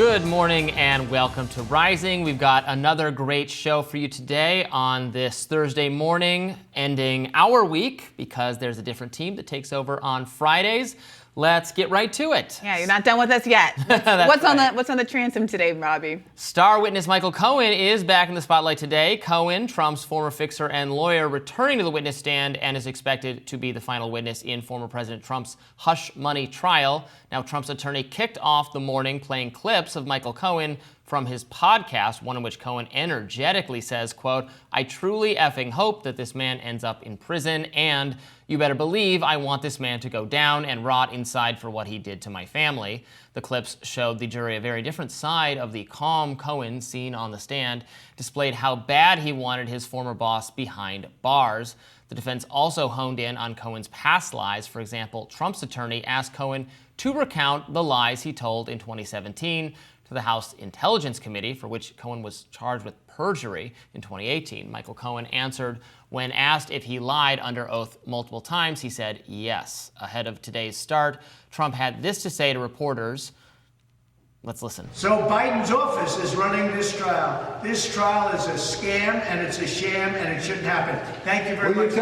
Good morning and welcome to Rising. We've got another great show for you today on this Thursday morning, ending our week because there's a different team that takes over on Fridays. Let's get right to it. Yeah, you're not done with us yet. What's on the transom today, Robbie? Star witness Michael Cohen is back in the spotlight today. Cohen, Trump's former fixer and lawyer, returning to the witness stand and is expected to be the final witness in former President Trump's hush money trial. Now, Trump's attorney kicked off the morning playing clips of Michael Cohen from his podcast, one in which Cohen energetically says, quote, "I truly effing hope that this man ends up in prison, and you better believe I want this man to go down and rot inside for what he did to my family." The clips showed the jury a very different side of the calm Cohen seen on the stand, displayed how bad he wanted his former boss behind bars. The defense also honed in on Cohen's past lies. For example, Trump's attorney asked Cohen to recount the lies he told in 2017 to the House Intelligence Committee, for which Cohen was charged with perjury in 2018. Michael Cohen answered when asked if he lied under oath multiple times. He said yes. Ahead of today's start, Trump had this to say to reporters. Let's listen. So Biden's office is running this trial. This trial is a scam, and it's a sham, and it shouldn't happen. Thank you very much.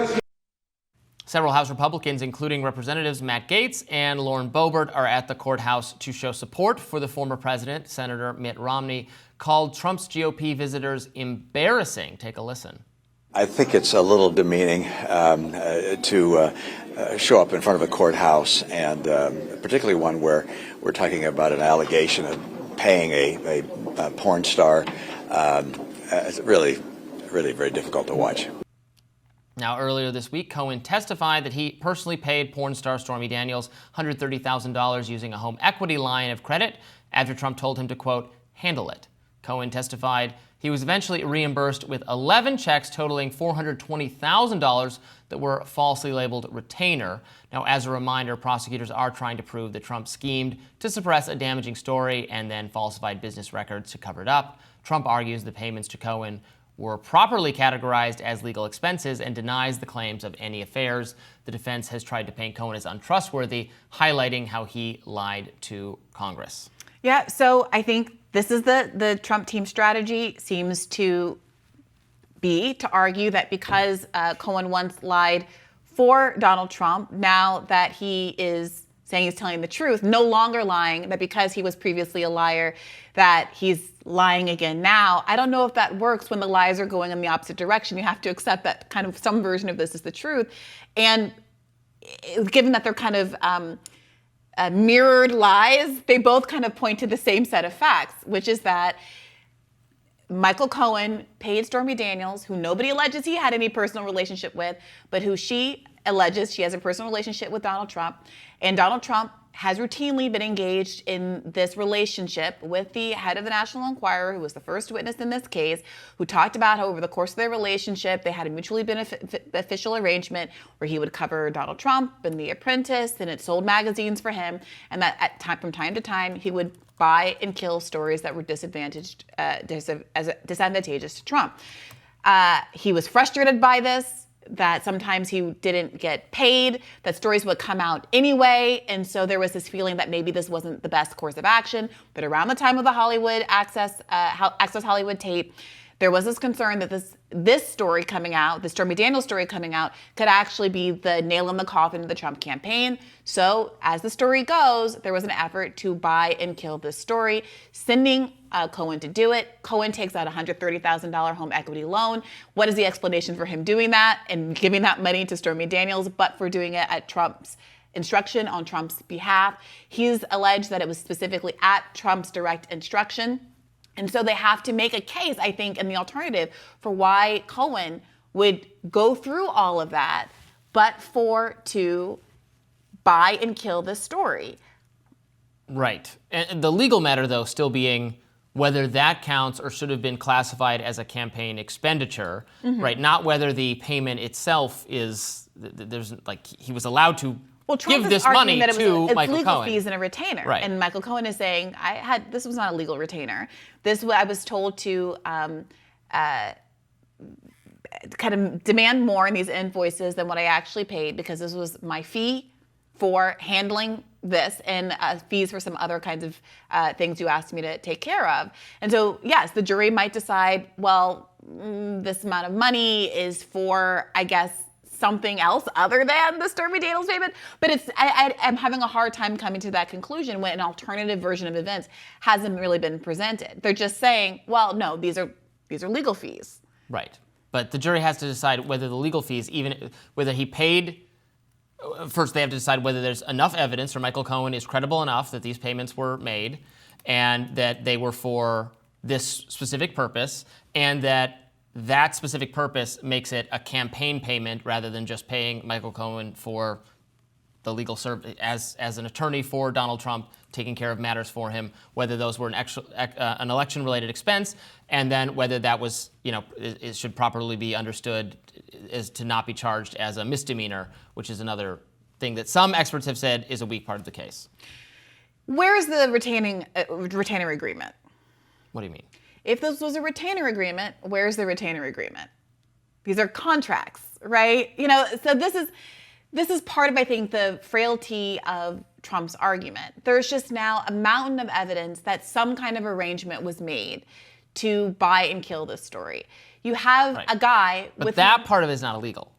Several House Republicans, including Representatives Matt Gaetz and Lauren Boebert, are at the courthouse to show support for the former president. Senator Mitt Romney called Trump's GOP visitors embarrassing. Take a listen. I think it's a little demeaning to show up in front of a courthouse, and particularly one where we're talking about an allegation of paying a porn star. It's really very difficult to watch. Now, earlier this week, Cohen testified that he personally paid porn star Stormy Daniels $130,000 using a home equity line of credit after Trump told him to, quote, handle it. Cohen testified he was eventually reimbursed with 11 checks totaling $420,000 that were falsely labeled retainer. Now, as a reminder, prosecutors are trying to prove that Trump schemed to suppress a damaging story and then falsified business records to cover it up. Trump argues the payments to Cohen were properly categorized as legal expenses and denies the claims of any affairs. The defense has tried to paint Cohen as untrustworthy, highlighting how he lied to Congress. Yeah, so I think this is the Trump team strategy seems to be to argue that because Cohen once lied for Donald Trump, now that he is saying he's telling the truth, no longer lying, that because he was previously a liar, that he's lying again now. I don't know if that works when the lies are going in the opposite direction. You have to accept that kind of some version of this is the truth. And given that they're kind of mirrored lies, they both kind of point to the same set of facts, which is that Michael Cohen paid Stormy Daniels, who nobody alleges he had any personal relationship with, but who she alleges she has a personal relationship with Donald Trump. And Donald Trump has routinely been engaged in this relationship with the head of the National Enquirer, who was the first witness in this case, who talked about how over the course of their relationship, they had a mutually beneficial arrangement where he would cover Donald Trump and The Apprentice, and it sold magazines for him, and that from time to time, he would buy and kill stories that were disadvantageous to Trump. He was frustrated by this, that sometimes he didn't get paid, that stories would come out anyway, and so there was this feeling that maybe this wasn't the best course of action. But around the time of the Hollywood Access Hollywood tape, there was this concern that this story coming out, the Stormy Daniels story coming out, could actually be the nail in the coffin of the Trump campaign. So as the story goes, there was an effort to buy and kill this story, sending Cohen to do it. Cohen takes out a $130,000 home equity loan. What is the explanation for him doing that and giving that money to Stormy Daniels, but for doing it at Trump's instruction on Trump's behalf? He's alleged that it was specifically at Trump's direct instruction. And so they have to make a case, I think, in the alternative for why Cohen would go through all of that, but to buy and kill this story. Right. And the legal matter, though, still being whether that counts or should have been classified as a campaign expenditure, right? Not whether the payment itself is, there's like, he was allowed to give this money to Michael Cohen. It's legal fees and a retainer. Right. And Michael Cohen is saying, this was not a legal retainer. I was told to kind of demand more in these invoices than what I actually paid because this was my fee for handling this and fees for some other kinds of things you asked me to take care of. And so, yes, the jury might decide, well, this amount of money is for, I guess, something else other than the Stormy Daniels payment. But I'm having a hard time coming to that conclusion when an alternative version of events hasn't really been presented. They're just saying, well, no, these are legal fees. Right. But the jury has to decide whether the legal fees, even whether he paid. First, they have to decide whether there's enough evidence or Michael Cohen is credible enough that these payments were made and that they were for this specific purpose, and that specific purpose makes it a campaign payment rather than just paying Michael Cohen for the legal service as an attorney for Donald Trump, taking care of matters for him, whether those were an election-related expense, and then whether that was, it should properly be understood as to not be charged as a misdemeanor, which is another thing that some experts have said is a weak part of the case. Where's the retainer agreement? What do you mean? If this was a retainer agreement, where's the retainer agreement? These are contracts, right? So this is part of, I think, the frailty of Trump's argument. There's just now a mountain of evidence that some kind of arrangement was made to buy and kill this story. You have a guy but that part of it is not illegal.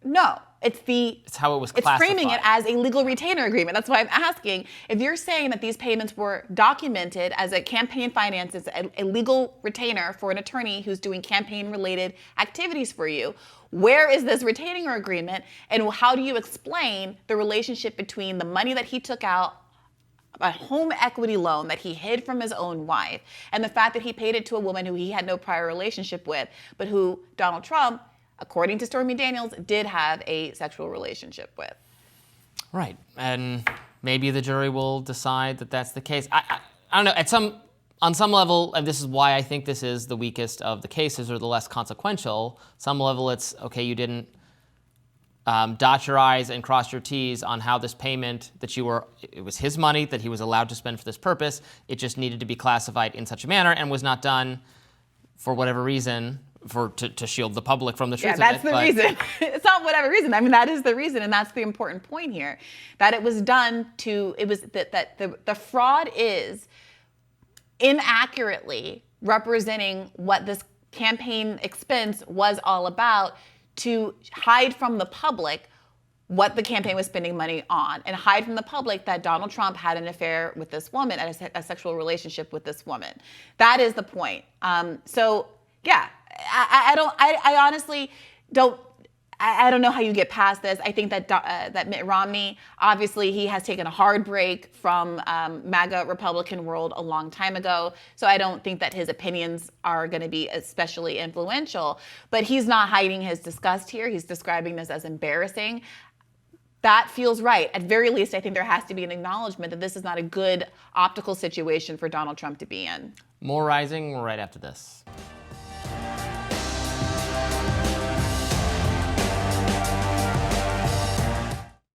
No, it's how it was classified. It's framing it as a legal retainer agreement. That's why I'm asking, if you're saying that these payments were documented as a campaign finance, as a legal retainer for an attorney who's doing campaign-related activities for you, where is this retaining agreement, and how do you explain the relationship between the money that he took out, a home equity loan that he hid from his own wife, and the fact that he paid it to a woman who he had no prior relationship with, but who Donald Trump, according to Stormy Daniels, did have a sexual relationship with? Right, and maybe the jury will decide that that's the case. I don't know. On some level, and this is why I think this is the weakest of the cases or the less consequential. Some level, it's okay. You didn't dot your I's and cross your T's on how this payment it was his money that he was allowed to spend for this purpose. It just needed to be classified in such a manner and was not done for whatever reason. To shield the public from the truth of it. Yeah, that's the reason. It's not whatever reason. I mean, that is the reason, and that's the important point here. That it was done that the fraud is inaccurately representing what this campaign expense was all about to hide from the public what the campaign was spending money on and hide from the public that Donald Trump had an affair with this woman and a sexual relationship with this woman. That is the point. Yeah. I honestly don't know how you get past this. I think that Mitt Romney, obviously, he has taken a hard break from MAGA Republican world a long time ago. So I don't think that his opinions are going to be especially influential. But he's not hiding his disgust here. He's describing this as embarrassing. That feels right. At very least, I think there has to be an acknowledgement that this is not a good optical situation for Donald Trump to be in. More Rising right after this.